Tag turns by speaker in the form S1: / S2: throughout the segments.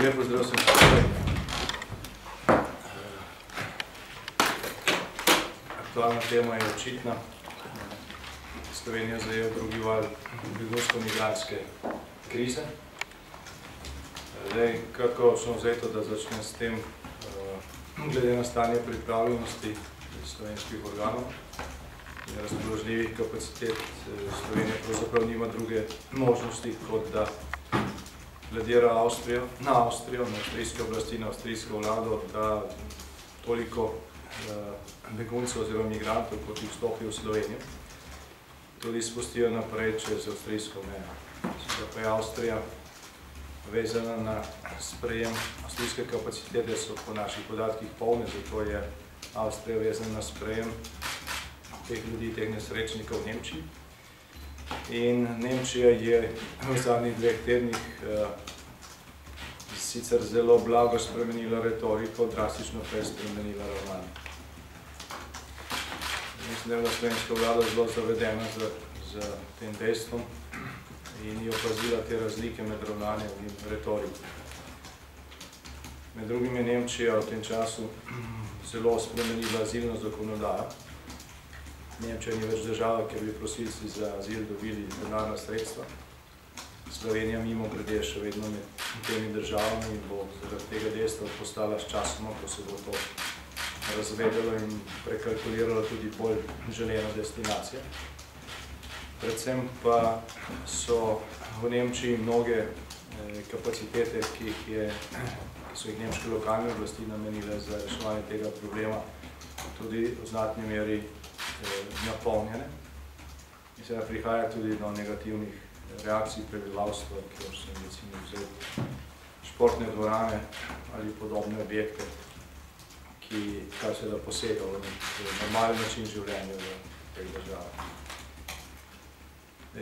S1: Lep pozdrav vsem skupaj. Aktualna tema je očitna. Slovenija zajel drugi val begunsko-migrantske krize. Zdaj, kratkoročno vzeto, da začnem s tem, glede na stanje pripravljenosti slovenskih organov in razpoložljivih kapacitet, Slovenija pravzaprav nima druge možnosti, kot da gledira na Avstrijo, na avstrijske oblasti, na avstrijsko vlado, da toliko beguncev oziroma migrantov, kot jih vstopijo v Slovenijo, tudi spustijo naprej čez avstrijsko mejo. Seveda pa je Avstrija vezana na sprejem, avstrijske kapacitete so po naših podatkih polne, zato je Avstrija vezana na sprejem teh ljudi, teh nesrečnikov v Nemčiji. In Nemčija je v zadnjih 2 tednih sicer zelo blago spremenila retoriko, drastično pa je spremenila ravnanje. Mislim, da je bila slovenska vlada zelo zavedena z tem dejstvom in je opazila te razlike med ravnanjem in retoriko. Med drugim je Nemčija v tem času zelo spremenila azilno zakonodajo. Nemčija ni več država, kjer bi prosilci za azil dobili denarna sredstva. Slovenija mimo grede še vedno med temi državami in bo zaradi tega dejstva postala s časoma, ko se bo to razvedelo in prekalkuliralo tudi bolj želena destinacija. Predvsem pa so v Nemčiji mnoge kapacitete, ki so jih nemške lokalne oblasti namenile za reševanje tega problema, tudi v znatni meri napolnjene. In seveda prihaja tudi do negativnih reakcij prebivalstva, kjer so recimo vzeti športne dvorane ali podobne objekte, kar se da posega v normalen način življenja v teh državah.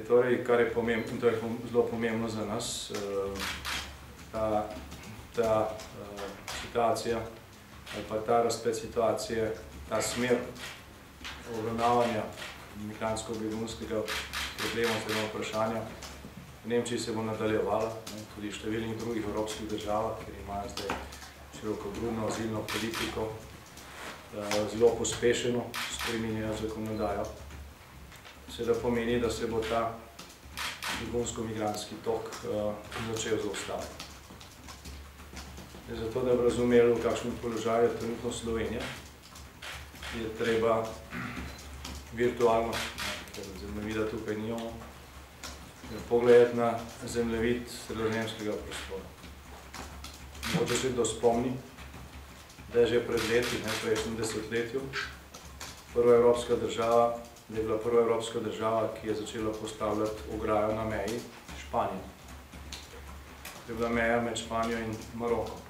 S1: Torej, kar je pomembno, in to je zelo pomembno za nas, ta situacija ali pa ta razplet situacije, ta smer obravnavanja migrantsko-begunskega problema oziroma vprašanja v Nemčiji se bo nadaljevala, tudi v številnih drugih evropskih državah, ker imajo zdaj širokogrudno azilno politiko, zelo pospešeno spreminjajo zakonodajo. Seveda pomeni, da se bo ta begunsko-migrantski tok začel zaustaviti. Zato, da bi razumeli, v kakšnem položaju je trenutno Slovenija, je treba virtualno, ker zemljevida tukaj nimamo, pogledati na zemljevid sredozemskega prostora. Mogoče se kdo spomni, da je že pred leti, v prejšnjem desetletju, da je bila prva evropska država, ki je začela postavljati ograjo na meji Španije. To je bila meja med Španijo in Marokom.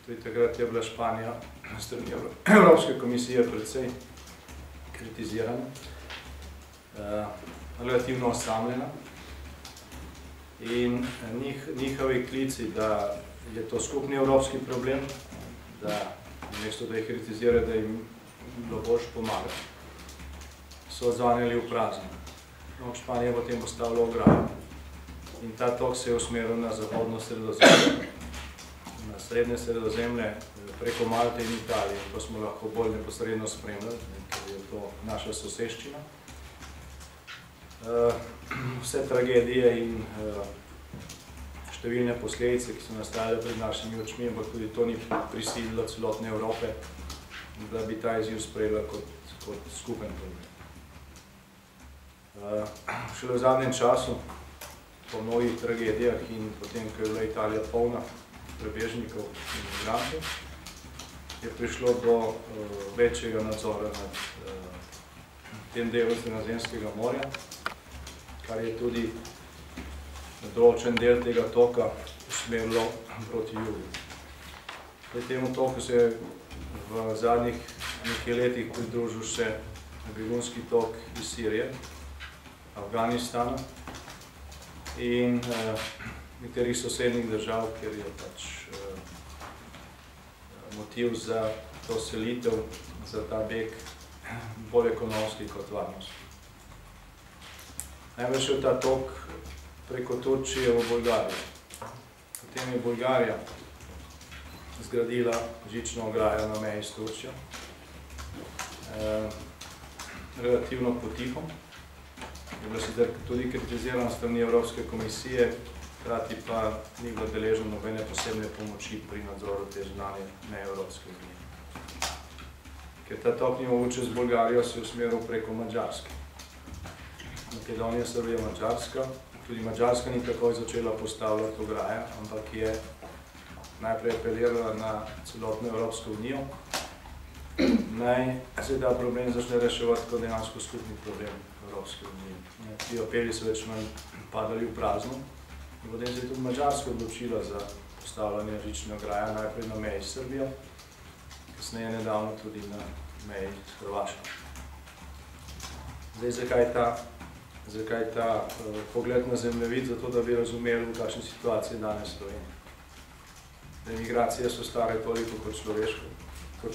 S1: Tudi takrat je bila Španija na strani Evropske komisije precej kritizirana, relativno osamljena in njihovi klici, da je to skupni evropski problem, da namesto da jih kritizirajo, da jim bilo boljše pomagati, so odzvanjali v prazno. Španija je potem postavila ograjo in ta tok se je usmeril na zahodno sredozemlje, na srednje sredozemlje, preko Malte in Italije. To smo lahko bolj neposredno spremljali, ker je to naša soseščina. Vse tragedije in številne posledice, ki so nastajale pred našimi očmi, ampak tudi to ni prisililo celotne Evrope, da bi ta izziv sprejela kot skupen problem. Šele v zadnjem času, po mnogih tragedijah in potem, ko je bila Italija polna prebežnikov in migrantov, je prišlo do večjega nadzora nad tem delu Sredozemskega morja, kar je tudi določen del tega toka usmerilo proti jugu. Temu toku se je v zadnjih nekaj letih pridružil še begunski tok iz Sirije, Afganistana in nekaterih sosednjih držav, kjer je pač motiv za to selitev, za ta beg bolj ekonomski kot varnost. Najbolj šel ta tok preko Turčije v Bolgarijo. Potem je Bolgarija zgradila žično ograjo na meji s Turčijo. Relativno potihom. Je bila sicer tudi kritizirana strani Evropske komisije, hkrati pa ni bila deležna nobene posebne pomoči pri nadzoru te zunanje meje Evropske unije. Ker ta tok ni mogoče z Bolgarijo se usmeril preko Madžarske. Makedonija, Srbija, Madžarska. Tudi Madžarska ni takoj začela postavljati ograje, ampak je najprej apelirala na celotno Evropsko unijo, naj se ta problem začne reševati kot dejansko skupni problem Evropske unije. Ti apeli so več manj padali v prazno. In potem se je tudi Madžarska odločila za postavljanje žične ograje, najprej na meji s Srbijo, kasneje nedavno tudi na meji s Hrvaško. Zdaj, zakaj ta pogled na zemljevid? Zato, da bi razumeli, v kakšni situaciji danes stojimo. Migracije so stare toliko kot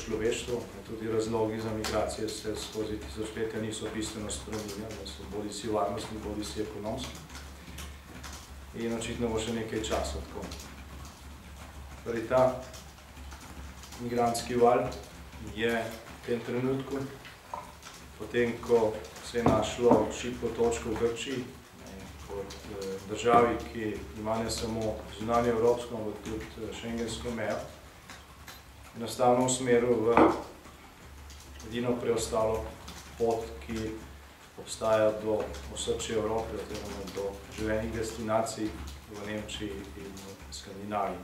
S1: človeštvo, tudi razlogi za migracije se skozi tisočletja niso bistveno spremenili, da so bodi si varnostni, bodi si ekonomski. In očitno bo še nekaj časa tako. Torej, ta migrantski val je v tem trenutku, potem, ko se je našlo šibko točko v Grčiji, kot državi, ki ima ne samo zunanje evropsko, ampak tudi šengensko mejo, enostavno usmeril v edino preostalo pot, ki obstaja do osrčja Evrope, oziroma do želenih destinacij v Nemčiji in v Skandinaviji.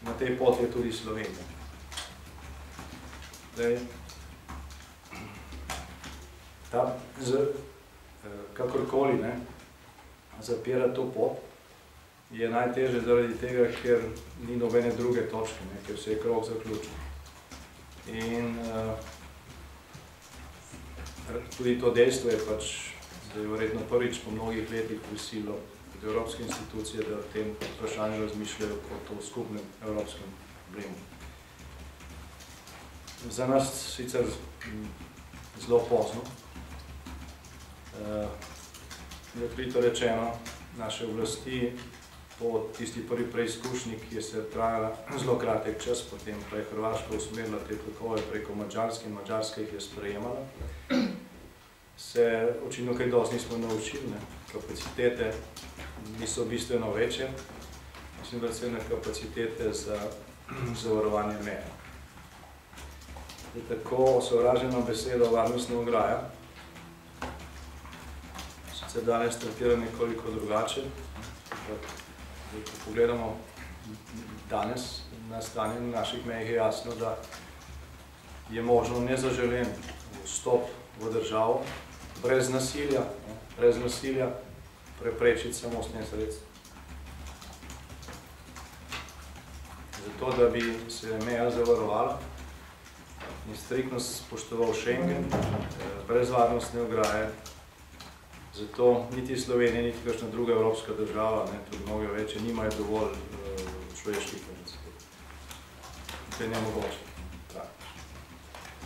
S1: Na tej poti je tudi Slovenija. Zdaj, kakorkoli zapira to pot, je najtežje zaradi tega, ker ni nobene druge točke, ker se je krog zaključil. In tudi to dejstvo je pač, da je verjetno prvič po mnogih letih prisililo od evropske institucije, da o tem vprašanju razmišljajo kot o skupnem evropskem problemu. Za nas sicer zelo pozno. Odkrito rečeno, naše oblasti po tisti prvi preizkušnji, ki je se trajala zelo kratek čas, potem pa je Hrvaška usmerila te tokove preko Madžarske in Madžarska jih je sprejemala, se očitno kaj dosti nismo naučili. Kapacitete niso bistveno večje, mislim, da se kapacitete za zavarovanje meje. Tako sovražena beseda varnostna ograja se danes tretira nekoliko drugače. Ko pogledamo danes na stanje na naših mejah, je jasno, da je možno nezaželen vstop v državo brez nasilja preprečiti samo s tem sredstvom. Zato, da bi se meja zavarovala in striktno spoštoval Schengen, brez varnostne ograje, zato niti Slovenija, niti kakšna druga evropska država, tudi mnogo večje, nimajo dovolj človeških kapacitet. To je nemogoče.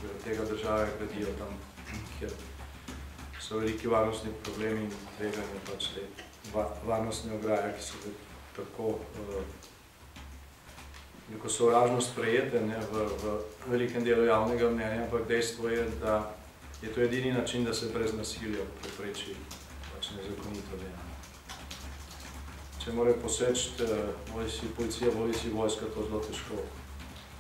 S1: Zaradi tega države gradijo tam, kjer so veliki varnostni problemi in tveganje pač te varnostne ograje, ki so tako sovražno sprejete v velikem delu javnega mnenja, ampak dejstvo je, da je to edini način, da se brez nasilja prepreči nezakonito dejanje. Če mora poseči bodi si policija, bodi si vojska, to zelo težko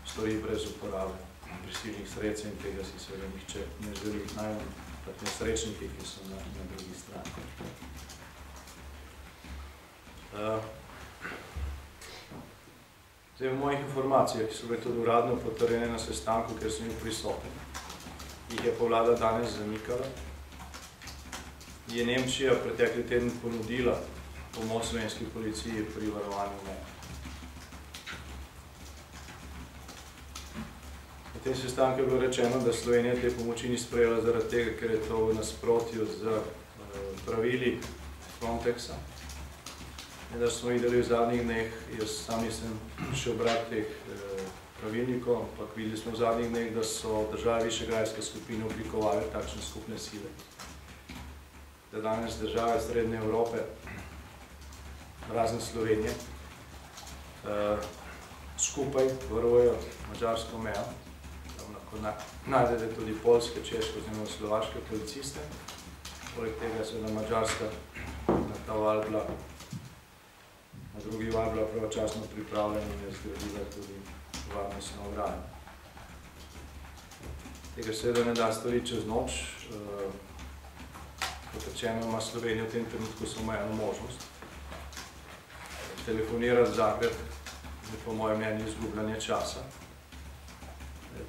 S1: stori brez uporabe prisilnih sredstev in tega si seveda nihče ne želi, najmanj tak nesrečniki, ki so na drugi strani. Zdaj, v mojih informacijah, ki so bile tudi uradno potrjene na sestanku, ker sem bil prisoten, jih je pa vlada danes zanikala, je Nemčija pretekli teden ponudila pomoč slovenski policiji pri varovanju meja. V tem sestanku je bilo rečeno, da Slovenija te pomoči ni sprejela zaradi tega, ker je to v nasprotju z pravili Frontexa. In da smo videli v zadnjih dneh, jaz sam nisem še obrat teh pravilnikov, ampak videli smo v zadnjih dneh, da so države Višegrajske skupine oblikovali takšne skupne sile. Da danes države Srednje Evrope, razen Slovenije, skupaj varujejo madžarsko mejo. Tam lahko najdete tudi poljske, češke oziroma slovaške policiste. Poleg tega se na Madžarska na ta val bila, na drugi val bila pravočasno pripravljena in je zgradila tudi varnostno ograjo. Tega seveda ne da storiti čez noč. Kot rečeno, ima Slovenija v tem trenutku samo eno možnost. Telefonirati Zagreb je po mojem mnenju izgubljanje časa.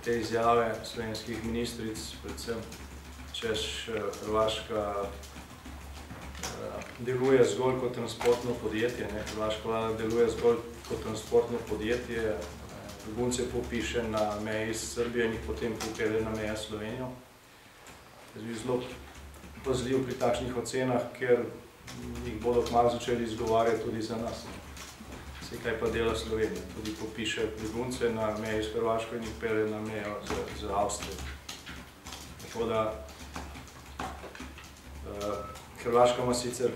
S1: Te izjave slovenskih ministric, predvsem češ Hrvaška deluje zgolj kot transportno podjetje. Hrvaška vlada deluje zgolj kot transportno podjetje, begunce popiše na meji s Srbijo in jih potem pripelje na mejo s Slovenijo. Jaz bi zelo pazljiv pri takšnih ocenah, ker jih bodo kmalu začeli izgovarjati tudi za nas. Vse kaj pa dela Slovenija, tudi popiše begunce na meji s Hrvaško in jih pelje na mejo z Avstrijo. Tako da Hrvaška ima sicer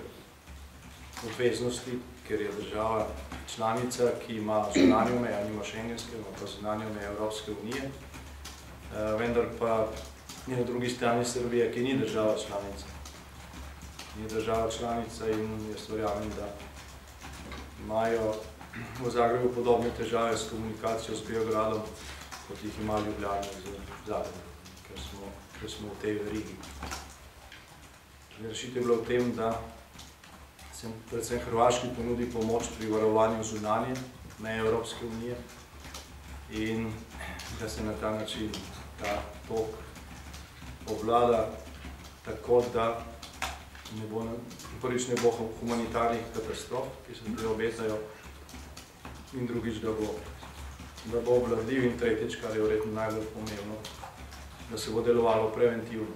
S1: obveznosti, ker je država članica, ki ima zunanjo mejo, nima šengenske, ima pa zunanjo mejo Evropske unije, vendar pa je na drugi strani Srbija, ki ni država članica. Ni država članica in jaz verjamem, da imajo v Zagrebu podobne težave s komunikacijo z Beogradom, kot jih ima Ljubljana z Zagrebom, ker smo v tej verigi. Rešitev je bila v tem, da se predvsem Hrvaški ponudi pomoč pri varovanju zunanje meje Evropske unije in da se na ta način ta tok obvlada tako, da prvič ne bo humanitarnih katastrof, ki se zdaj obetajo, in drugič, da bo obvladljiv, in tretjič, kar je verjetno najbolj pomembno, da se bo delovalo preventivno.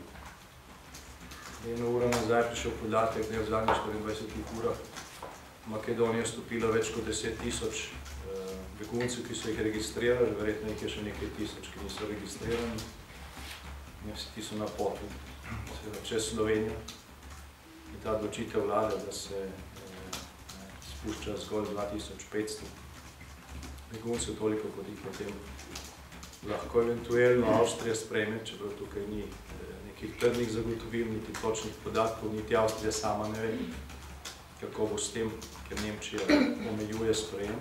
S1: Eno uro nazaj je prišel podatek, da je v zadnjih 24 urah Makedonija stopila več kot 10.000 beguncev, ki so jih registrirali, verjetno jih je še nekaj tisoč, ki niso registrirani. Vsi ti so na potu čez Slovenijo. In ta odločitev vlade, da se spušča zgolj 2500 beguncev, toliko kot jih potem lahko eventuelno Avstrija sprejme, čeprav tukaj ni nekih trdnih zagotovil, niti točnih podatkov, niti Avstrija sama ne ve, kako bo s tem, ker Nemčija omejuje sprejem.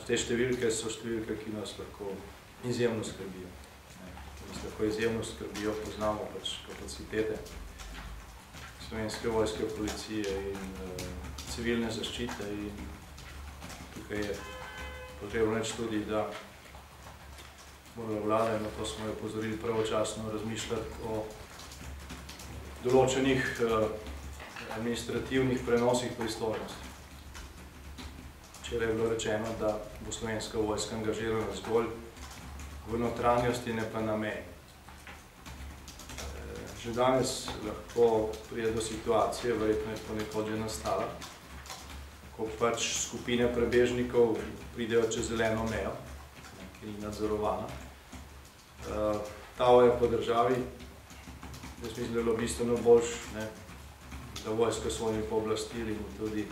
S1: Te številke so številke, ki nas lahko izjemno skrbijo. Ki nas lahko izjemno skrbijo, poznamo pač kapacitete Slovenske vojske, policije in civilne zaščite in tukaj je potrebno reči tudi, da morala vlada, in na to smo jo opozorili pravočasno, razmišljati o določenih administrativnih prenosih pristojnosti. Včeraj je bilo rečeno, da bo Slovenska vojska angažirana zgolj v notranjosti, ne pa na meji. Že danes lahko pride do situacije, verjetno je ponekod že nastala, ko pač skupine prebežnikov pridejo čez zeleno mejo, ki ni nadzorovana. Tavo je po državi, jaz mislim, da je bilo bistveno boljš, da vojska s svojimi pooblastili in tudi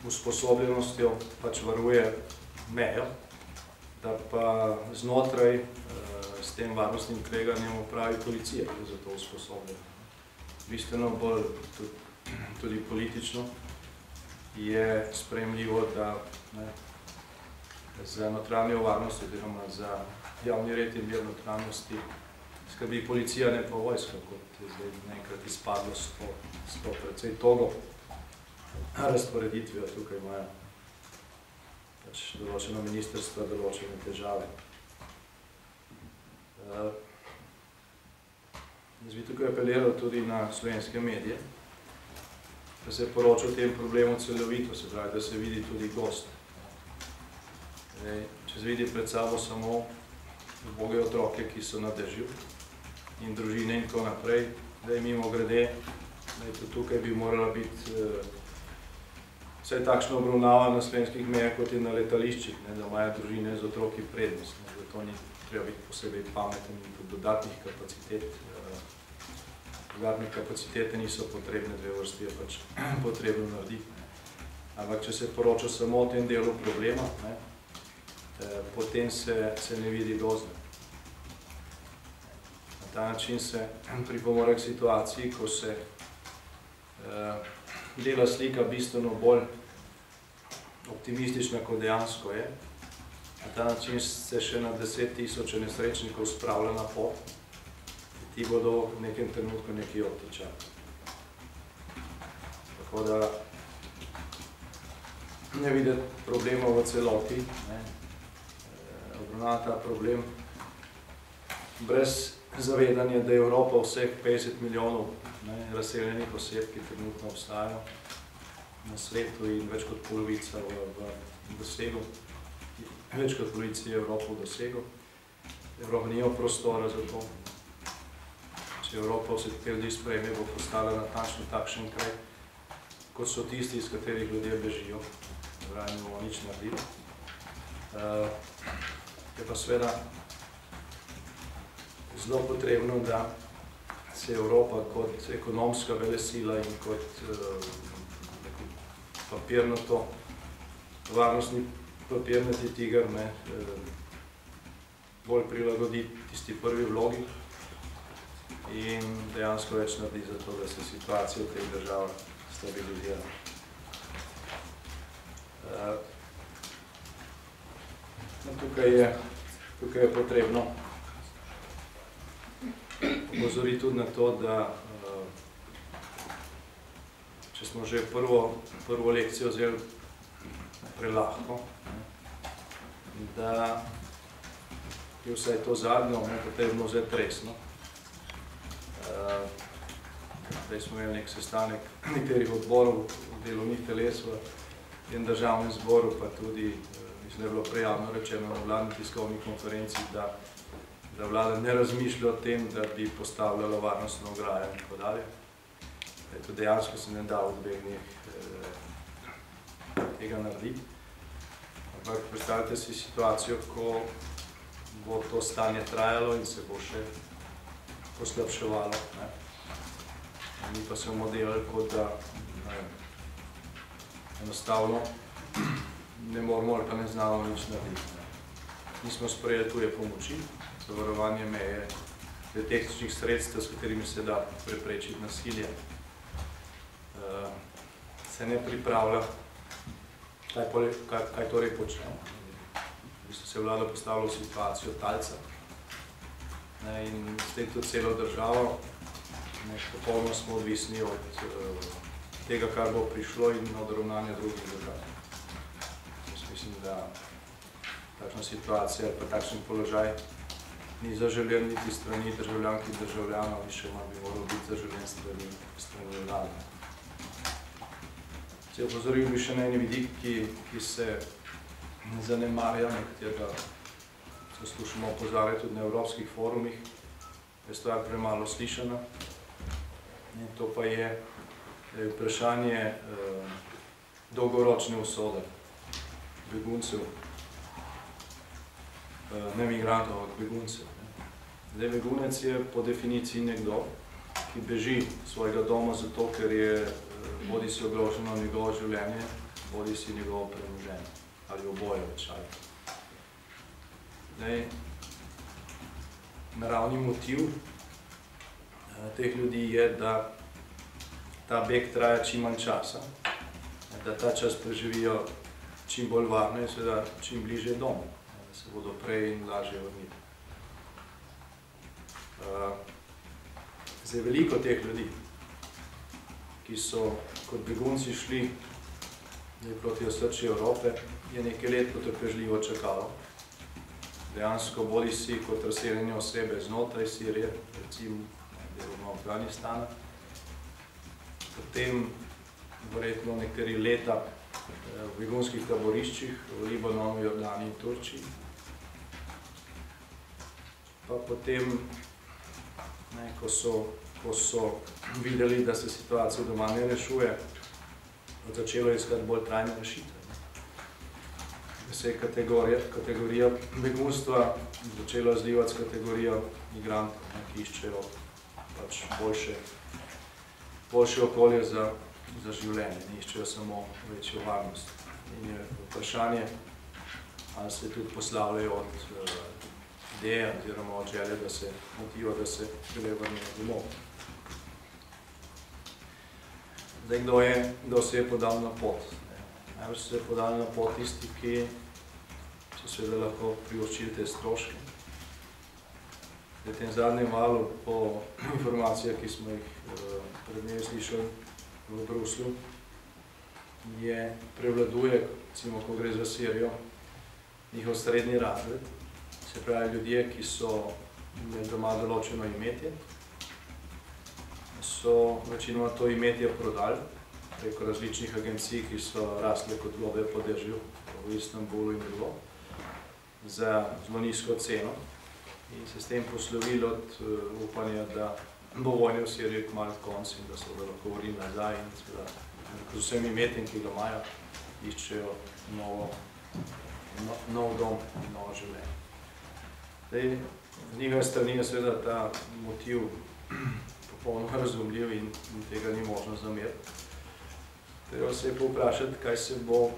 S1: usposobljenostjo pač varuje mejo, da pa znotraj s tem varnostnim tveganjem opravi policija, ki je za to usposobljena. Bistveno bolj tudi politično je sprejemljivo, da za notranjo varnost oziroma za javni red in mir notranjosti skrbi policija, ne pa vojska, kot je zdaj nekrat izpadlo s to precej togo razporeditvijo. Tukaj imajo pač določeno ministrstvo, določene težave. Jaz bi tukaj apeliral tudi na slovenske medije, da se poroča o tem problemu celovito, se pravi, da se vidi tudi gost. Če se vidi pred sabo samo uboge otroke, ki so na dežju, in družine in tako naprej, da je mimo grede, da je tukaj bi morala biti vsaj takšna obravnava na slovenskih mejah, kot je na letališčih, da imajo družine z otroki prednost. Zato ni treba biti posebej pameten in tudi dodatnih kapacitet. Dodatne kapacitete niso potrebne, dve vrsti je pač potrebno narediti. Ampak če se poroča samo o tem delu problema, potem se ne vidi gozda. Na ta način se pripomore k situaciji, ko se dela slika bistveno bolj optimistična, kot dejansko je. Na ta način se še na 10.000 nesrečnikov spravlja na pot, ti bodo v nekem trenutku nekaj obtičali. Tako da ne videti problema v celoti, obravnava ta problem brez zavedanja, da je Evropa vseh 50 milijonov razseljenih oseb, ki trenutno obstajajo na svetu in več kot polovica v dosegu, več kot polovica je Evropa v dosegu. Evropa nima prostora za to. Če Evropa vse te ljudi sprejme, bo postala natančno takšen kraj, kot so tisti, iz katerih ljudje bežijo. Pravi, ne bomo nič naredili. Je pa seveda zelo potrebno, da se Evropa kot ekonomska velesila in kot papirnato, varnostni papirnati tiger bolj prilagodi tisti prvi vlogi in dejansko več naredi za to, da se situacija v teh državah stabilizira. Tukaj je potrebno opozoriti tudi na to, da če smo že prvo lekcijo vzeli prelahko, da je vsaj to zadnjo potrebno vzeti resno. Zdaj smo imeli nek sestanek nekaterih odborov, delovnih teles v tem državnem zboru, pa tudi, mislim, da je bilo prejavno rečeno na vladni tiskovni konferenci, da vlada ne razmišlja o tem, da bi postavljala varnostno ograjo in tako dalje. To dejansko se ne da v 2 dneh tega narediti. Ampak predstavljate si situacijo, ko bo to stanje trajalo in se bo še poslabševalo. Mi pa se bomo delali, kot da enostavno ne moramo ali pa ne znamo nič narediti. Mi smo sprejeli tuje pomoči, zavarovanje meje, tehničnih sredstev, s katerimi se da preprečiti nasilje. Se ne pripravlja, kaj torej počnemo. V bistvu se vlada postavila v situacijo talca in s tem tudi celo državo. Popolnoma smo odvisni od tega, kar bo prišlo in od ravnanja drugih držav. Mislim, da takšna situacija ali pa takšen položaj ni zaželjen niti strani državljank in državljanov, in še manj bi moral biti zaželjen strani vlade. Opozoril bi še na eni vidik, ki se zanemarja, katerega se skušamo opozarjati tudi na evropskih forumih, je stvar premalo slišana. To pa je vprašanje dolgoročne usode beguncev, ne migrantov, ampak beguncev. Zdaj, begunec je po definiciji nekdo, ki beži svojega doma zato, ker je bodi si ogroženo njegovo življenje, bodi si njegovo premoženje, ali oboje več. Naravni motiv teh ljudi je, da ta beg traja čim manj časa, da ta čas preživijo čim bolj varno in seveda čim bližje domu, da se bodo prej in lažje vrnili. Zdaj, veliko teh ljudi, ki so kot begunci šli proti osrčju Evrope, je nekaj let potrpežljivo čakalo. Dejansko bodi si kot razseljene osebe znotraj Sirije, recimo deloma Afganistana, potem verjetno nekateri leta v begunskih taboriščih v Libanonu, Jordani in Turčiji, pa potem, ko so videli, da se situacija doma ne rešuje, začelo iskati bolj trajne rešitve. Da se je kategorija begunstva začela zlivati s kategorijo migrantov, ki iščejo boljše okolje za za življenje, ne iščejo samo večjo varnost. In je vprašanje, ali se tudi poslavljajo od ideje oziroma od želje, da se motiva, da se ljudje vrnejo domov. Zdaj, kdo se je podal na pot? Najbolj so se podali na pot tisti, ki so seveda lahko privoščili te stroške. V tem zadnjem valu, po informacijah, ki smo jih pred dnevi slišali v Bruslju, prevladuje, recimo, ko gre za Sirijo, njihov srednji razred, se pravi ljudje, ki so imeli doma določeno imetje, so večinoma to imetje prodali preko različnih agencij, ki so rasle kot gobe po dežju v Istanbulu in drugo, za zelo nizko ceno in se s tem poslovili od upanja, da bo vojne v Siriji kmalu konec in da se bodo lahko vrnili nazaj in z vsem imetjem, ki ga imajo, iščejo nov dom in novo življenje. Zdaj, z njihove strani je seveda ta motiv popolnoma razumljiv in tega ni možno zameriti. Treba se je povprašati, kaj se bo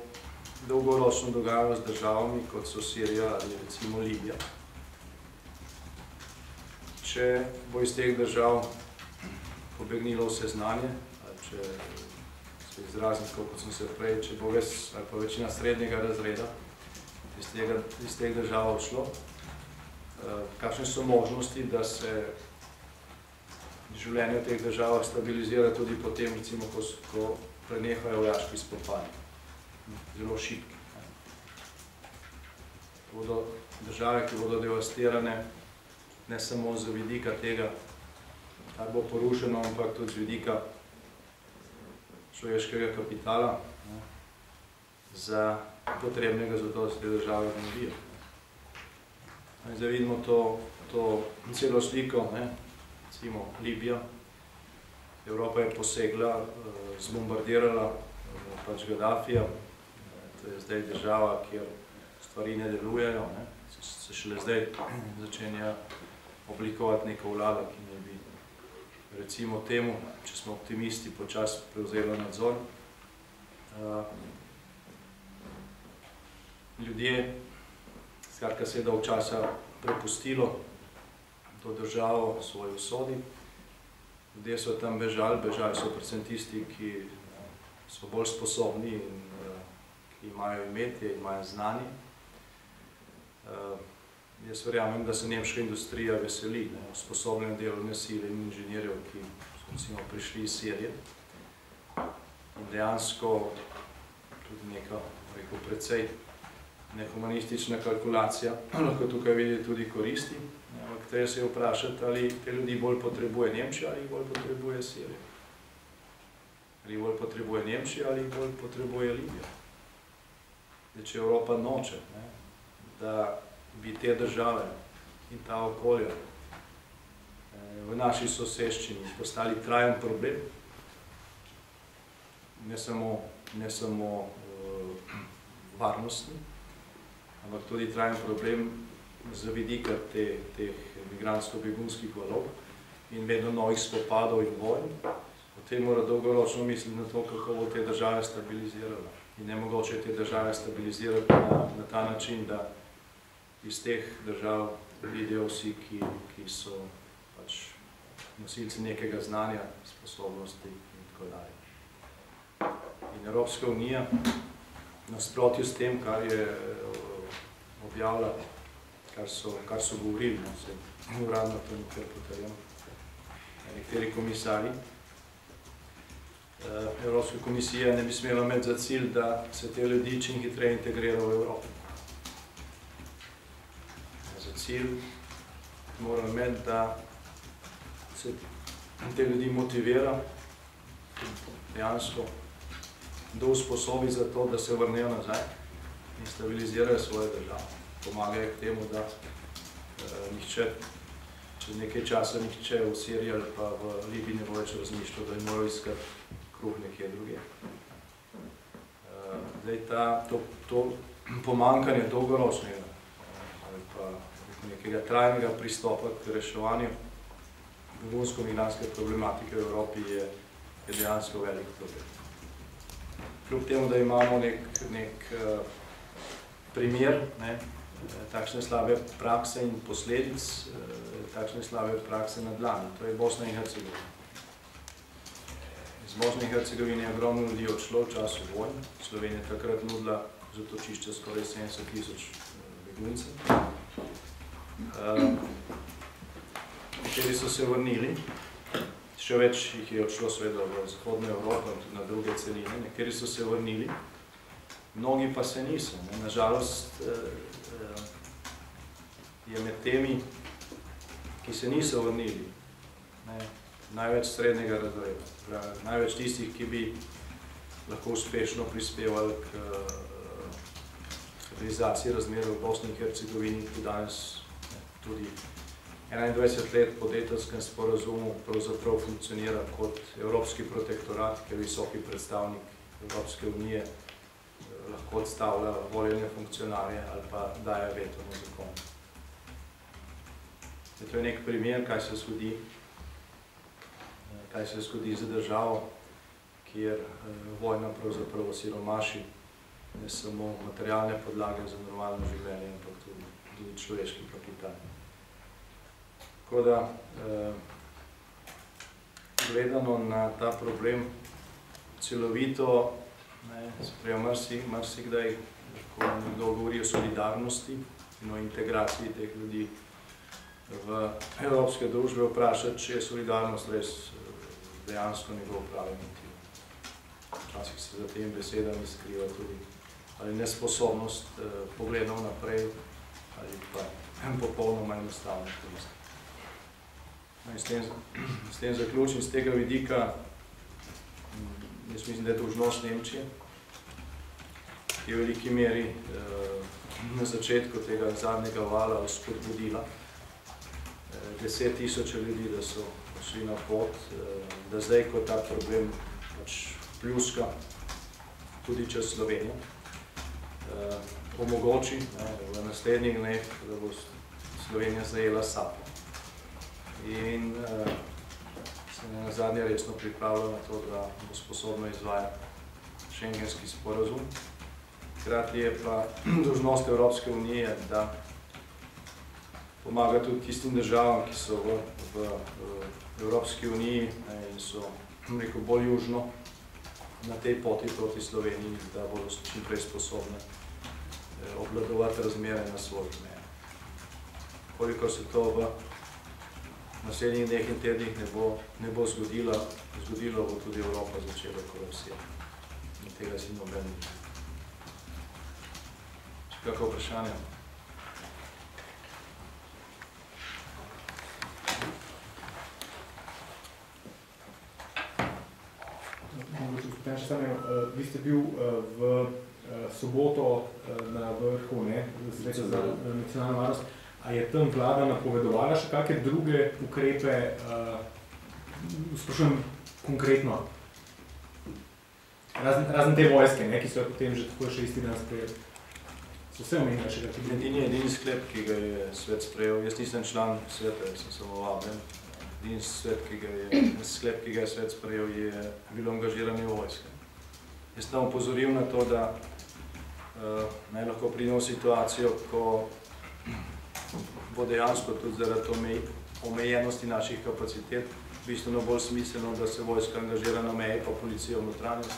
S1: dolgoročno dogajalo z državami, kot so Sirija ali recimo Libija. Če bo iz teh držav pobegnilo vse znanje, ali če se izrazim, kot sem se prej, če bo ves ali pa večina srednjega razreda iz teh držav odšlo, kakšne so možnosti, da se življenje v teh državah stabilizira tudi potem, recimo, ko prenehajo vojaški spopadi. Zelo šibki. Bodo države, ki bodo devastirane, ne samo z vidika tega, kar bo porušeno, ampak tudi z vidika človeškega kapitala, potrebnega za to, da se te države obnovijo. Zdaj vidimo to celo sliko, recimo Libija. Evropa je posegla, zbombardirala pač Gaddafija. To je zdaj država, kjer stvari ne delujejo, se šele zdaj začenja oblikovati neko vlado, ki naj bi, recimo temu, če smo optimisti, počasi prevzela nadzor. Ljudje, skratka, se je dolgo časa prepustilo to državo svoji usodi. Ljudje so tam bežali so predvsem tisti, ki so bolj sposobni in ki imajo imetje, imajo znanje. Jaz verjamem, da se nemška industrija veseli usposobljene delovne sile in inženirjev, ki so recimo prišli iz Sirije. In dejansko tudi neka, rekel, precej nehumanistična kalkulacija, lahko tukaj vidi tudi koristi. Treba se je vprašati, ali te ljudi bolj potrebuje Nemčija ali bolj potrebuje Sirija. Ali bolj potrebuje Nemčija ali bolj potrebuje Libija. Če Evropa noče, da bi te države in ta okolja v naši soseščini postali trajen problem, ne samo varnostni, ampak tudi trajen problem z vidika teh migrantsko-begunskih valov in vedno novih spopadov in vojn, potem mora dolgoročno misliti na to, kako bo te države stabilizirala. In ne mogoče te države stabilizirati na ta način, da iz teh držav vidijo vsi, ki so pač nosilci nekega znanja, sposobnosti in tako dalje. In Evropska unija, nasprotju s tem, kar je objavila, kar so govorili, se uradno to nikar potrjeno, nekateri komisarji, Evropska komisija ne bi smela imeti za cilj, da se te ljudi čim hitreje integrira v Evropi. Za cilj mora imeti, da se te ljudi motivira, dejansko usposobi za to, da se vrnejo nazaj in stabilizirajo svoje države. Pomagajo k temu, da nihče, čez nekaj časa nihče v Siriji ali pa v Libiji ne bo več razmišljal, da je moral iskati kruh nekje druge. Zdaj, to pomankanje dolgoročnega ali pa nekega trajnega pristopa k reševanju begunsko-migrantske problematike v Evropi je dejansko velik problem. kljub temu, da imamo nek primer takšne slabe prakse in posledic takšne slabe prakse na dlani. To je Bosna in Hercegovina. Iz Bosne in Hercegovine je ogromno ljudi odšlo v času vojne. Slovenija je takrat nudila zatočišče skoraj 70 000 beguncev. Nekateri so se vrnili, še več jih je odšlo seveda v zahodno Evropo in tudi na druge celine. Nekateri so se vrnili, mnogi pa se niso. Nažalost je med temi, ki se niso vrnili, največ srednjega razreda, največ tistih, ki bi lahko uspešno prispevali k stabilizaciji razmer v Bosni in Hercegovini, ki danes tudi 21 let po Daytonskem sporazumu pravzaprav funkcionira kot evropski protektorat, ker visoki predstavnik Evropske unije lahko odstavlja voljene funkcionarje ali pa daje veto na zakon. To je nek primer, kaj se zgodi za državo, kjer vojna pravzaprav osiromaši ne samo materialne podlage za normalno življenje, ampak tudi človeški kapital. Tako da, gledano na ta problem celovito, marsikdaj, ko nekdo govori o solidarnosti in o integraciji teh ljudi v evropske družbe, vprašati, če je solidarnost res dejansko njegov pravi motiv. Včasih se za tem besedami skriva tudi ali nesposobnost pogledov naprej, ali pa popolnoma enostavno korist. S tem zaključim, z tega vidika, jaz mislim, da je dolžnost Nemčije, ki je v veliki meri na začetku tega zadnjega vala spodbudila 10 000 ljudi, da so šli na pot, da zdaj, ko ta problem pljuska tudi čez Slovenijo, omogoči v naslednjih dneh, da bo Slovenija zajela sapo. In se na zadnje resno pripravlja na to, da bo sposobno izvajati šengenski sporazum. Hkrati je pa dolžnost Evropske unije, da pomaga tudi tistim državam, ki so v Evropski uniji in so bolj južno na tej poti proti Sloveniji, da bodo čim prej sposobne obvladovati razmere na svojih mejah. Koliko se to v naslednjih dneh in tednih ne bo zgodilo, bo tudi Evropa začela kolapsirati. In tega si noben ni. Še kakšno vprašanje?
S2: Vi ste bil v soboto na vrhu Sveta za nacionalno varnost. A je tam vlada napovedovala še kakšne druge ukrepe, sprašujem konkretno, razen te vojske, ki so potem že tako še isti dan sprejeli? So vse omenjali še kakšne?
S1: Edini sklep, ki ga je svet sprejel, jaz nisem član sveta, jaz sem samo vabljen. Edini sklep, ki ga je svet sprejel, je bilo angažiranje vojske. Jaz sem opozoril na to, da naj lahko pridemo v situacijo, ko bo dejansko tudi zaradi omejenosti naših kapacitet bistveno bolj smiselno, da se vojska angažira na meji, pa policija v notranjosti.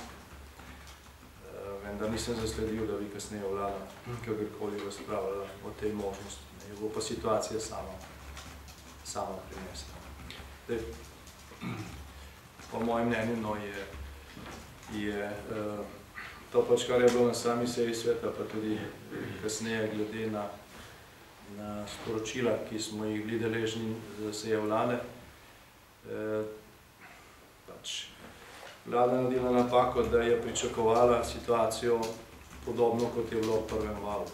S1: Vendar nisem zasledil, da bi kasneje vlada kakorkoli razpravljala o tej možnosti. Bo pa situacija sama prinesla. Po mojem mnenju je to pač, kar je bilo na sami seji sveta, pa tudi kasneje glede na sporočila, ki smo jih bili deležni za seje vlade. Vlada je naredila napako, da je pričakovala situacijo podobno, kot je bilo v prvem valu.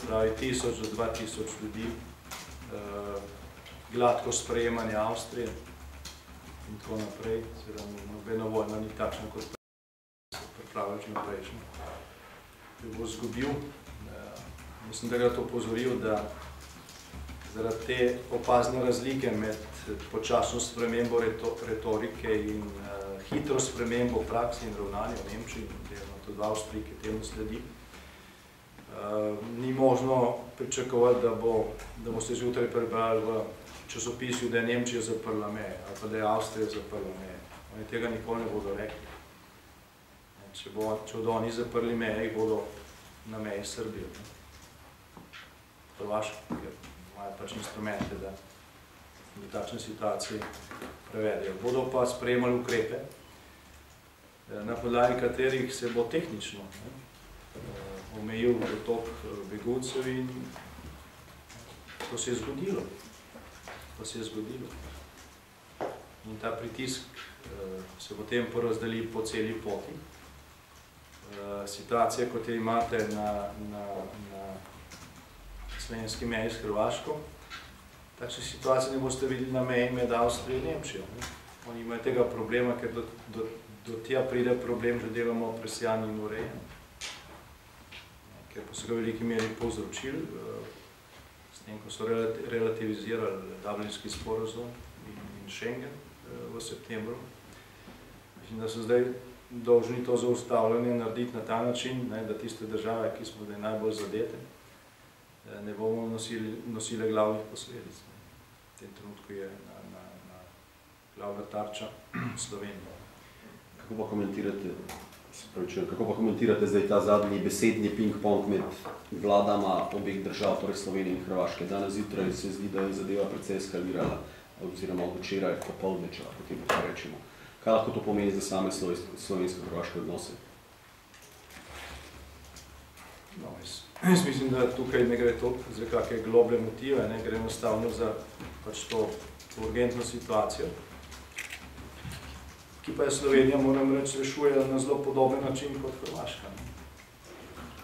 S1: Pravi 1000 do 2000 ljudi, gladko sprejemanje Avstrije in tako naprej. Nobena vojna ni takšna, kot se pripravljaš na prejšnjo. Jo bo zgubil. Mislim, da ga to opozoril, da zaradi te opazne razlike med počasno spremembo retorike in hitro spremembo praksi in ravnanja v Nemčiji, delno tudi v Avstriji, ki temu sledi. Ni možno pričakovati, da boste zjutraj prebrali v časopisju, da je Nemčija zaprla meje, ali pa da je Avstrija zaprla meje. Oni tega nikoli ne bodo rekli. Če bodo oni zaprli meje, jih bodo na meji Srbije. Hrvaška, ker imajo pač instrumente, da v takšne situacije prevedejo. Bodo pa sprejemali ukrepe, na podlagi katerih se bo tehnično omejil dotok beguncev in to se je zgodilo. To se je zgodilo. In ta pritisk se potem porazdeli po celi poti. Situacija, kot jo imate na slovenski meji s Hrvaško, takšne situacije ne boste videli na meji med Avstrijo in Nemčijo. Oni imajo tega problema, ker do tja pride problem, že delamo presijanje in urejanje. Ker pa so ga v veliki meri povzročili, s tem, ko so relativizirali Dublinski sporazum in Schengen v septembru. Mislim, da so zdaj dolžni to zaustavljanje narediti na ta način, da tiste države, ki smo zdaj najbolj zadete, ne bomo nosile glavnih posledic. V tem trenutku je glavna tarča Slovenija.
S3: Kako pa komentirate zdaj ta zadnji besedni ping-pong med vladama obeh držav, torej Slovenije in Hrvaške? Danes zjutraj se zdi, da je zadeva precej eskalirala, oziroma od včeraj popoldne, če lahko temu tako rečemo. Kaj lahko to pomeni za same slovensko-hrvaške odnose?
S1: No, jaz mislim, da tukaj ne gre toliko za kakšne globlje motive, ne gre enostavno za pač to urgentno situacijo, ki pa je Slovenija, moram reči, rešuje na zelo podoben način kot Hrvaška.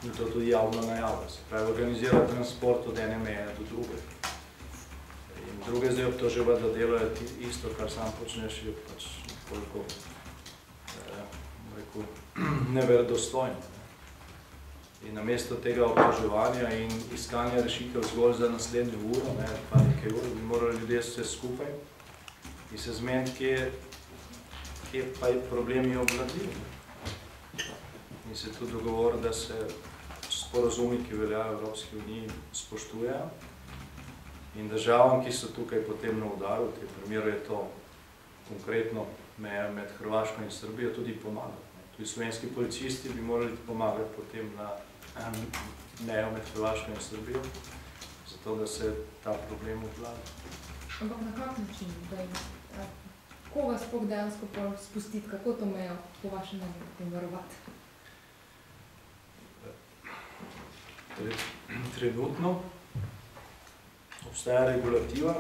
S1: In to tudi javno najavlja. Se pravi, organizira transport od ene meje do druge. In druge zdaj obtoževati, da delajo isto, kar sam počneš, je pač koliko neverodostojno. In namesto tega obtoževanja in iskanja rešitev zgolj za naslednjo uro, pa nekaj ure, bi morali ljudje vse skupaj in se zmeniti, kje pa je problemi obvladljivi. In se tudi dogovor, da se sporazumi, ki veljajo v Evropski uniji, spoštujejo. In državam, ki so tukaj potem na udaru, v tem primeru je to konkretno meja med Hrvaško in Srbijo, tudi pomagati. Tudi slovenski policisti bi morali pomagati potem na mejo med Hrvaško in Srbijo, zato da se ta problem obvlada.
S4: Ampak na kak način? Koga sploh dejansko spustiti, kako to mejo po vašem mnenju varovati?
S1: Trenutno obstaja regulativa,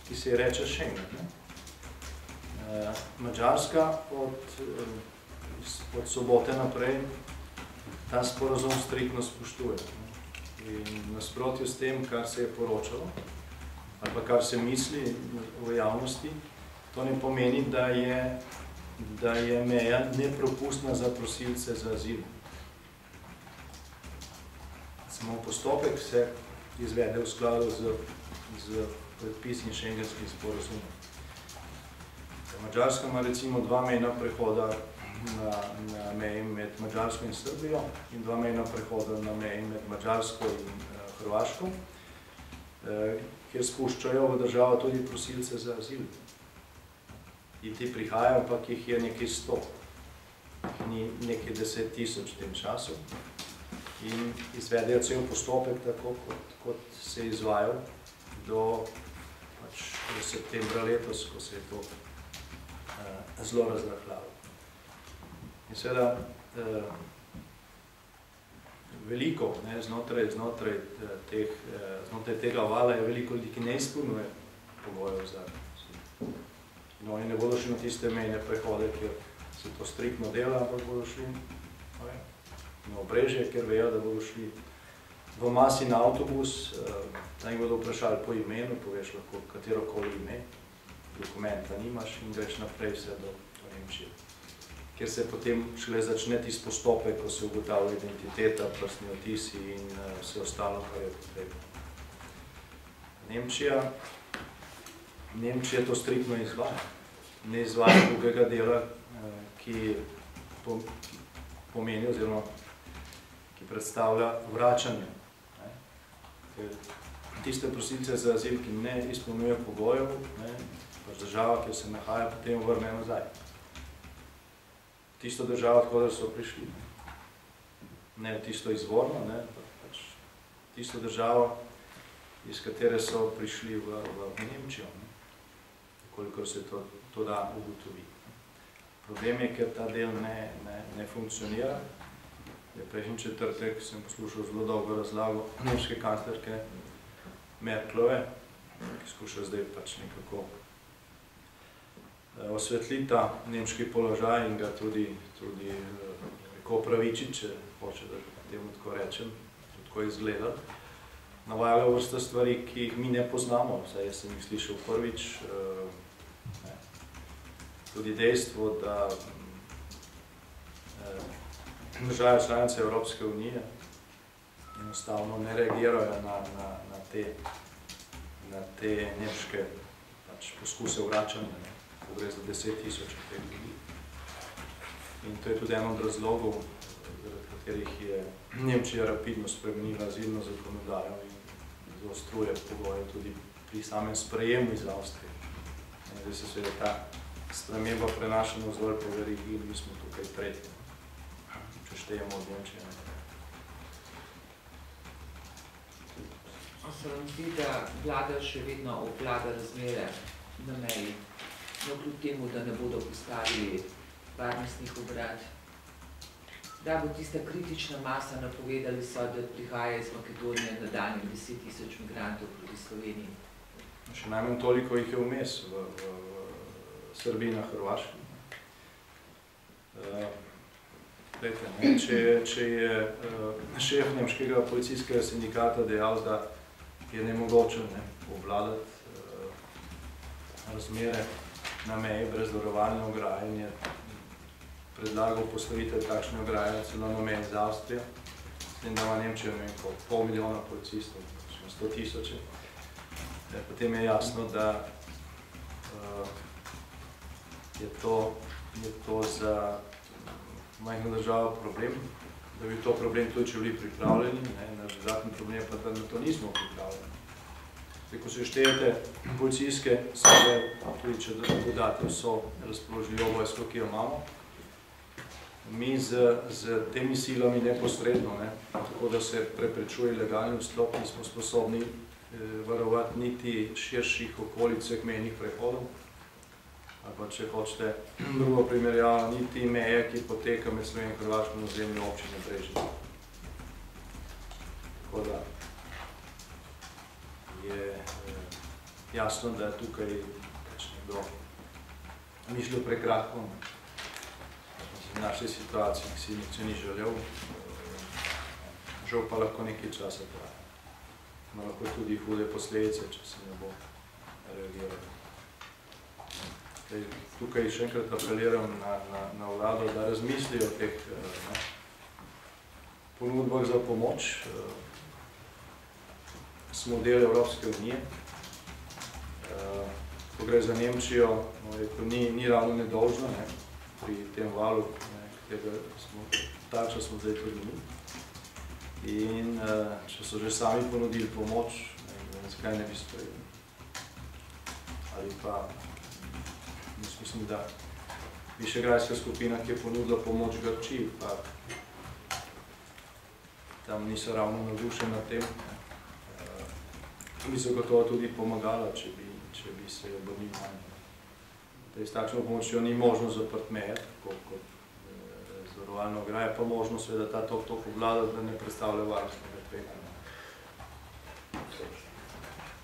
S1: ki se reče Schengen. Madžarska od sobote naprej ta sporazum striktno spoštuje. In nasprotju s tem, kar se je poročalo, ali pa kar se misli v javnosti, to ne pomeni, da je meja nepropustna za prosilce za azil. Samo postopek se izvede v skladu z predpisi in šengenskim sporazumom. Madžarska ima recimo 2 mejna prehoda na meji med Madžarsko in Srbijo in 2 mejna prehoda na meji med Madžarsko in Hrvaško, kjer spuščajo v državo tudi prosilce za azil. In ti prihajajo, ampak jih je nekaj 100, ni nekaj 10 000 v tem času. In izvedejo cel postopek tako, kot se je izvajal do septembra letos, ko se je to zelo razrahljalo. In seveda veliko znotraj tega vala je veliko ljudi, ki ne izpolnjuje pogojev za azil. In oni ne bodo šli na tiste mejne prehode, kjer se to striktno dela, ampak bodo šli na Obrežje, ker vejo, da bodo šli v masi na avtobus, da jih bodo vprašali po imenu, poveš lahko katerokoli ime, dokumenta nimaš in greš naprej vse do Nemčije. Kjer se potem šele začne tisti postopek, ko se ugotavlja identiteta, prstni odtisi in vse ostalo, kar je potrebno. Nemčija to striktno izvaja. ne izvaja drugega dela, ki pomeni oziroma ki predstavlja vračanje. Tiste prosilce za azil, ki ne izpolnjujejo pogojev, pač država, kjer se nahaja, potem vrne nazaj. Tisto državo, odkudar so prišli. Ne tisto izvorno, pač tisto državo, iz katere so prišli v Nemčijo, kolikor se to da ugotovi. Problem je, ker ta del ne funkcionira. Prejšnji četrtek sem poslušal zelo dolgo razlago nemške kanclerke Merklove, ki skuša zdaj pač nekako osvetliti ta nemški položaj in ga tudi opravičiti, če hoče, da temu tako rečem, tako izgledati. Navajala vrsta stvari, ki jih mi ne poznamo, vsaj jaz sem jih slišal prvič. Tudi dejstvo, da države članice Evropske unije enostavno ne reagirajo na te nemške poskuse vračanja, ko gre za 10.000 teh ljudi. In to je tudi eno od razlogov, zaradi katerih je Nemčija rapidno spremenila azilno zakonodajo in zaostruje pogoje tudi pri samem sprejemu iz Avstrije. Zdaj se seveda ta sprememba prenaša navzdol po verigi in mi smo tukaj tretji, če štejemo od Nemčije.
S5: Se vam zdi, da vlada še vedno obvlada razmere na meji, no kljub temu, da ne bodo postavili varnostnih obrad? Da bo tista kritična masa, napovedali so, da prihaja iz Makedonije nadaljnjih 10.000 migrantov proti Sloveniji.
S1: Še najmanj toliko jih je vmes v Srbiji na Hrvaškem. Če je šef nemškega policijskega sindikata dejal, da je nemogoče obvladati razmere na meji brez varovalne ograje in je predlagal postavitev takšne ograje celo na meji z Avstrijo, s tem, da ima Nemčija 500 000 policistov, 100 000. Potem je jasno, da je to za majhno državo problem, da bi to problem tudi, če bili pripravljeni, naš dodatni problem pa, da na to nismo pripravljeni. Ko se štejete policijske sile, tudi če dodate vso razpoložljivo vojsko, ki jo imamo, mi z temi silami neposredno, tako da se preprečuje ilegalni vstop, nismo sposobni varovati niti širših okolic mejnih prehodov, ali pa če hočete drugo primerjavo, niti meje, ki poteka med Slovenijo in Hrvaško na ozemlju občine Brežice. Tako da je jasno, da je tukaj nekdo mišljal prekratko v naši situaciji, ki si nihče ni želel, žal pa lahko nekaj časa traja. Ima lahko tudi hude posledice, če se ne bo reagiral. Tukaj še enkrat apeliram na vlado, da razmislijo o teh ponudbah za pomoč. Smo del Evropske unije. Ko gre za Nemčijo, ni ravno nedolžna pri tem valu, takšna smo zdaj tudi mi. In če so že sami ponudili pomoč, zakaj ne bi sprejeli. Ali pa mislim, da Višegrajska skupina, ki je ponudila pomoč Grčiji, pa tam niso ravno navdušeni nad tem, bi se gotovo tudi pomagala, če bi se obrnili manj. S takšno pomočjo ni možno zaprti meje, tako kot z varovalno ograjo, pa možno seveda ta tok obvladati, da ne predstavlja varnostnega tveganja.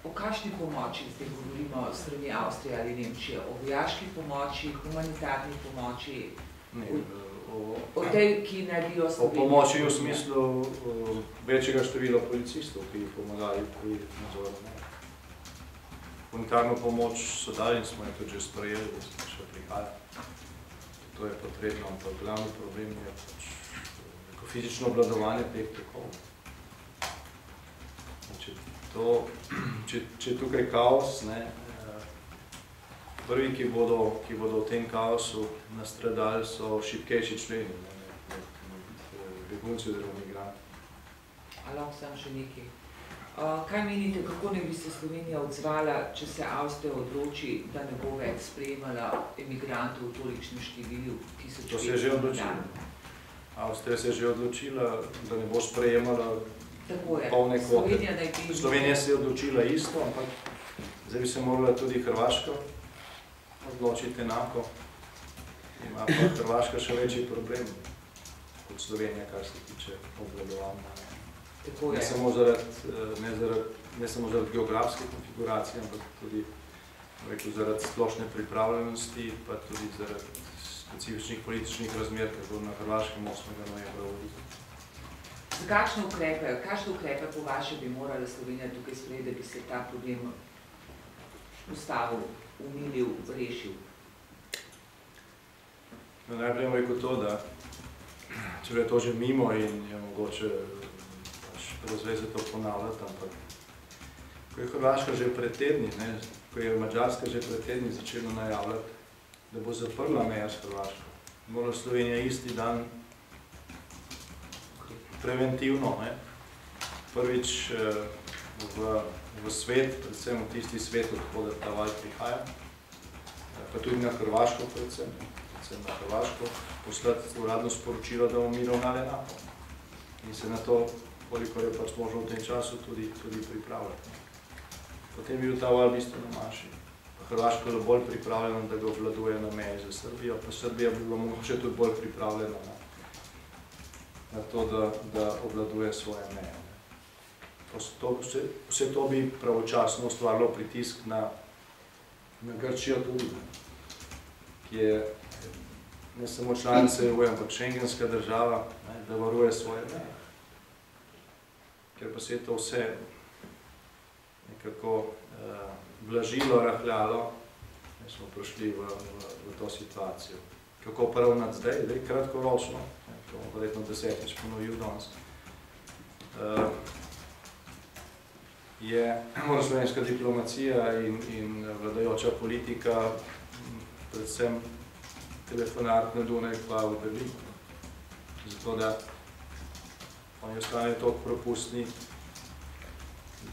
S5: O kakšni pomoči zdaj govorimo s strani Avstrije ali Nemčije? O vojaški pomoči, humanitarni pomoči? O tej, ki naj bi jo Sloveniji?
S1: O pomoči v smislu večjega števila policistov, ki jih pomagali pri nadzoru. Humanitarno pomoč so dali in smo jo tudi že sprejeli, da smo še prihaja. To je potrebno, ampak glavni problem je fizično obvladovanje teh tokov. Če je tukaj kaos, prvi, ki bodo v tem kaosu nastradali, so šibkejši členi, begunci oziroma migranti.
S5: A lahko sam še nekaj. Kaj menite, kako ne bi se Slovenija odzvala, če se Avstrija odloči, da ne bo več sprejemala emigrantov v tolikšnem številu 1500?
S1: To se je že odločila. Avstrija se je že odločila, da ne bo sprejemala polne kvote. Slovenija se je odločila isto, ampak zdaj bi se morala tudi Hrvaška odločiti enako. Ima pa Hrvaška še večji problem kot Slovenija, kar se tiče obvladovanja. Ne samo zaradi geografske konfiguracije, ampak tudi zaradi splošne pripravljenosti, pa tudi zaradi specifičnih političnih razmer, kako na Hrvaškem 8. novembra volitev.
S5: Kakšne ukrepe po vaše bi morala Slovenija tukaj sprejeti, da bi se ta problem ustavil, umilil, rešil?
S1: Najprej bom rekel to, da če je to že mimo in je mogoče razveze to ponavljati, ampak ko je Hrvaška že pred tedni, ko je Madžarska že pred tedni začela najavljati, da bo zaprla meja s Hrvaško, mora Slovenija isti dan preventivno, prvič v svet, predvsem v tisti svet, odkud ta val prihaja, pa tudi na Hrvaško predvsem na Hrvaško, poslati uradno sporočilo, da bomo mi ravnali enako. In se na to, koliko je pač možno v tem času, tudi pripravljati. Potem bi bil ta val bistveno manjši. Hrvaško je bolj pripravljeno, da ga obvladuje na meji za Srbijo, pa Srbija bi bila mogoče tudi bolj pripravljena na to, da obvladuje svoje meje. Vse to bi pravočasno ustvarilo pritisk na Grčijo tudi, ki je ne samo članica EU, ampak šengenska država, da varuje svoje meje. Ker pa se je to vse nekako blažilo, rahljalo, smo prišli v to situacijo. Kako pa ravnati zdaj, kratkoročno, to bom verjetno 10-tič ponovil danes, je slovenska diplomacija in vladajoča politika, predvsem telefonat na Dunaj pa v Berlinu. Zato, da oni ostanejo toliko propustni,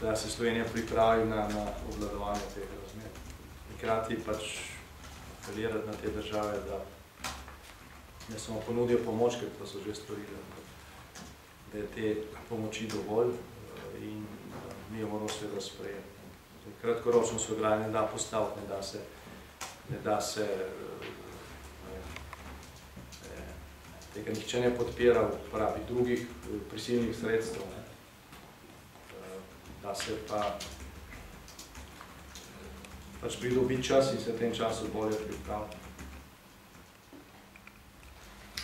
S1: da se Slovenija pripravi na obvladovanje teh razmer. Hkrati pač apelirati na te države, da ne samo ponudijo pomoč, ker to so že storili, da je te pomoči dovolj in mi jo moramo seveda sprejeti. Kratkoročno so grane, ne da postaviti, ne da se tega nihče ne podpira v uporabi drugih prisilnih sredstev, da se pač pridobiti čas in se v tem času bolje pripraviti.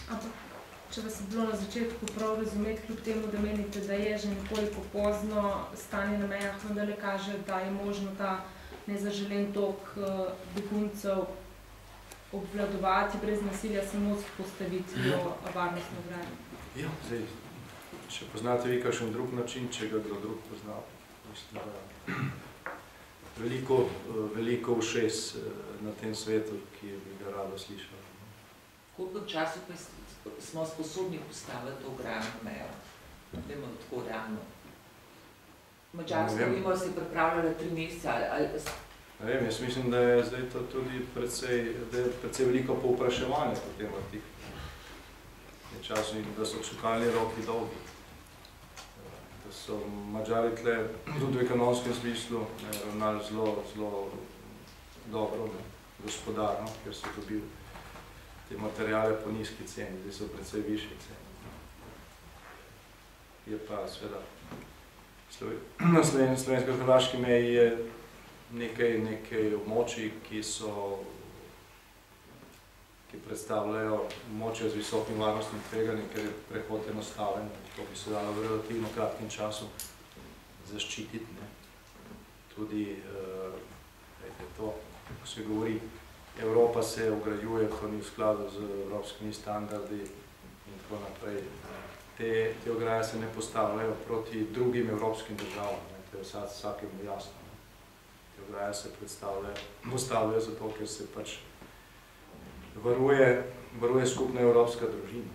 S4: Ampak, če vas je bilo na začetku prav razumeti, kljub temu, da menite, da je že nekoliko pozno, stanje na mejah vendarle kaže, da je možno ta nezaželen tok beguncev obvladovati brez nasilja, samo s postavitvijo varnostne ograje.
S1: Ja, zdaj, če poznate vi kakšen drug način, če ga kdo drug pozna, mislim, da veliko ušes na tem svetu, ki bi ga rado slišal.
S5: Koliko času smo sposobni postaviti to ograjo na mejo? Vemo tako realno. Madžarska, vemo, se je pripravljala 3 meseca.
S1: Ne vem, jaz mislim, da je zdaj to tudi precej veliko povpraševanje po tem artiklu. Je čas, da so čakalni roki dolgi. Da so Madžari tle tudi v ekonomskem smislu ravnali zelo dobro, gospodarno, ker so dobili te materijale po nizki ceni, zdaj so precej višji ceni. Je pa seveda na slovensko-hrvaški meji je nekaj območij, ki predstavljajo območje z visokim varnostnim tveganjem, ker je prehod enostaven, to bi se dalo v relativno kratkem času zaščititi. Tudi, to, ko se govori, Evropa se ograjuje, ko ni v skladu z evropskimi standardi in tako naprej. Te ograje se ne postavljajo proti drugim evropskim državam, to je vsakemu jasno. Te ograje se postavljajo zato, ker se pač varuje skupna evropska družina.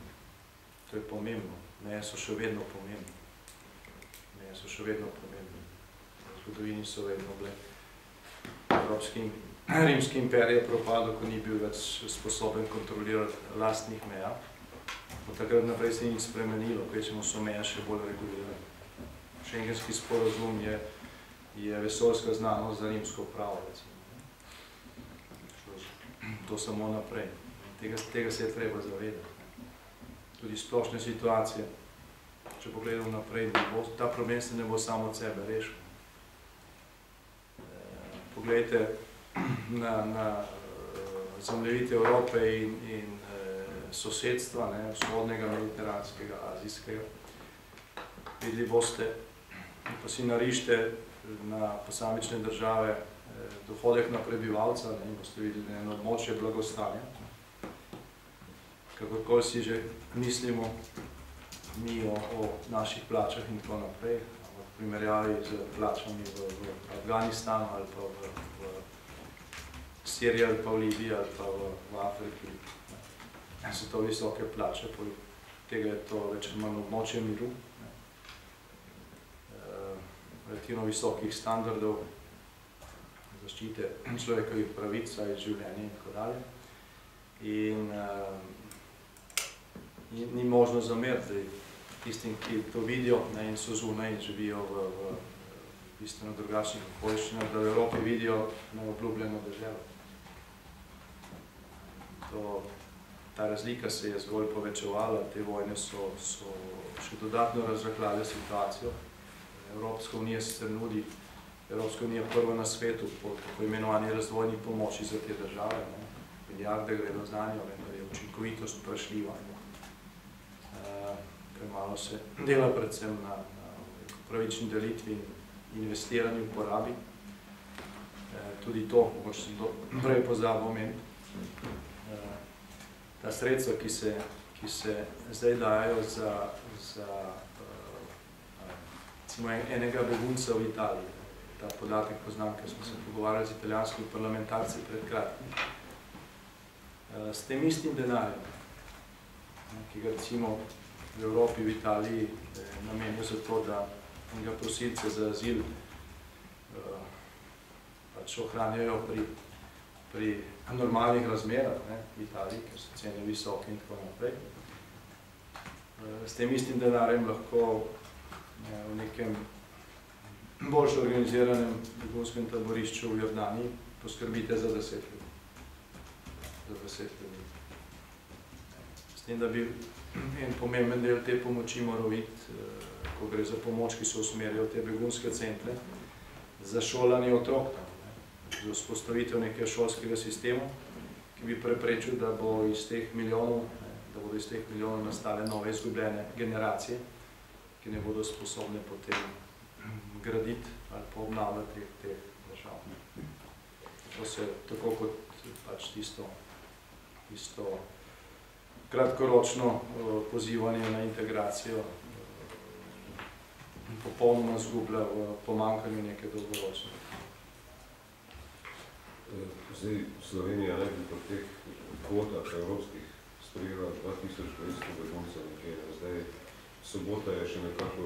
S1: To je pomembno. Meje so še vedno pomembne. Meje so še vedno pomembne. V zgodovini so vedno bile. Rimski imperij je propadel, ko ni bil več sposoben kontrolirati lastnih meja. Od takrat naprej se ni spremenilo, kvečemo so meje še bolj regulirane. Schengenski sporazum je vesoljska znanost za rimsko pravo, recimo. To samo naprej. Tega se je treba zavedati. Tudi splošne situacije, če pogledamo naprej, ta problem se ne bo samo od sebe rešil. Poglejte na zemljevide Evrope in sosedstva, vzhodnega, mediteranskega, azijskega. Videli boste, pa si narište na posamične države dohodek na prebivalca in boste videli eno območje blagostanja. Kakorkoli si že mislimo mi o naših plačah in tako naprej, v primerjavi z plačami v Afganistanu ali pa v Siriji ali pa v Libiji ali pa v Afriki. So to visoke plače, poleg tega je to več ali manj območje miru, relativno visokih standardov zaščite človekovih pravic, življenja in tako dalje. In ni možno zameriti tistim, ki to vidijo in so zunaj in živijo v bistveno drugačnih okoliščinah, da v Evropi vidijo neobljubljeno deželo. Ta razlika se je zgolj povečevala, te vojne so še dodatno razrahljale situacijo. Evropska unija sicer nudi, Evropska unija prva na svetu po imenovani razvojni pomoči za te države. Milijarde gredo za njo, vendar je učinkovitost vprašljiva. Premalo se dela predvsem na pravični delitvi in investiranju v porabi. Tudi to, mogoče sem to prej pozabil omeniti. Ta sredstva, ki se zdaj dajo za enega begunca v Italiji. Ta podatek poznam, ker smo se pogovarjali z italijanskimi parlamentarci pred kratkim. S tem istim denarjem, ki ga recimo v Evropi, v Italiji namenijo za to, da enega prosilce za azil pač ohranjajo pri normalnih razmerah v Italiji, ker so cene visoke in tako naprej. S tem istim denarjem lahko v nekem bolj organiziranem begunskem taborišču v Jordaniji poskrbite za 10 ljudi. Za 10 ljudi. S tem, da bi en pomemben del te pomoči moral biti, ko gre za pomoč, ki se usmerjajo v te begunske centre, za šolanje otrok tam. Za vzpostavitev nekega šolskega sistema, ki bi preprečil, da bodo iz teh milijonov nastale nove izgubljene generacije, ki ne bodo sposobne potem graditi ali pa obnavljati teh držav. To se tako kot pač tisto kratkoročno pozivanje na integracijo popolnoma izgublja v pomanjkanju neke dolgoročne.
S6: Zdaj Slovenija naj bi po teh kvotah evropskih sprejela 2200 beguncev nekje. Zdaj sobota je še nekako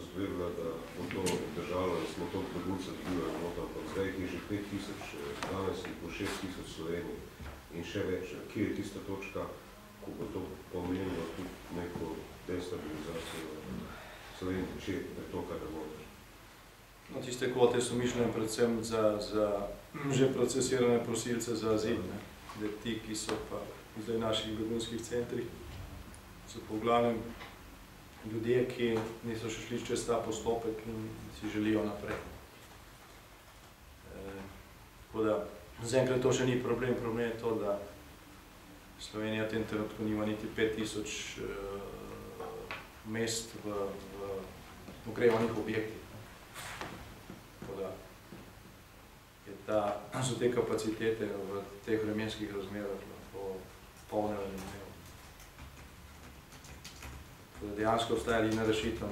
S6: zgledala, da bo to držalo in smo toliko beguncev dobili noto, ampak zdaj je že 5000, danes je po 6000 Sloveniji in še več. Kje je tista točka, ko bo to pomenilo tudi neko destabilizacijo Slovenije, če pretoka ne bo?
S1: No, tiste kvote so mišljene predvsem za že procesirane prosilce za azil. Ti, ki so pa zdaj v naših begunskih centrih, so pa v glavnem ljudje, ki niso še šli čez ta postopek in si želijo naprej. Tako da, zaenkrat to še ni problem. Problem je to, da Slovenija v tem trenutku nima niti 5000 mest v ogrevanih objektih. Da so te kapacitete v teh vremenskih razmerah lahko polne ali ne. Dejansko obstaja edina rešitev,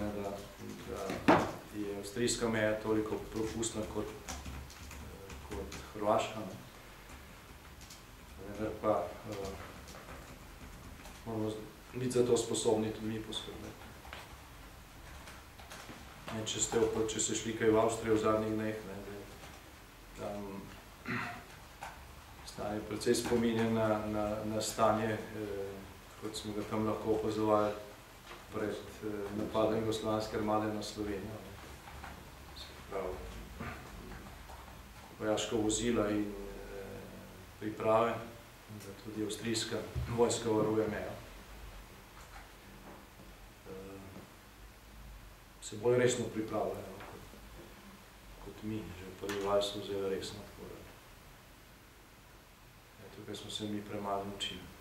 S1: da je avstrijska meja toliko propustna kot Hrvaška. Vendar pa moramo biti za to sposobni tudi mi poskrbeti. Če ste šli kaj v Avstrijo v zadnjih dneh, tam stanje precej spominja na stanje, kot smo ga tam lahko opazovali pred napadom Jugoslovanske armade na Slovenijo. Se pravi, vojaška vozila in priprave, da tudi avstrijska vojska varuje mejo. Se bolj resno pripravljajo kot mi, že v prvi val so vzeli resno. Tukaj smo se mi premalo učili.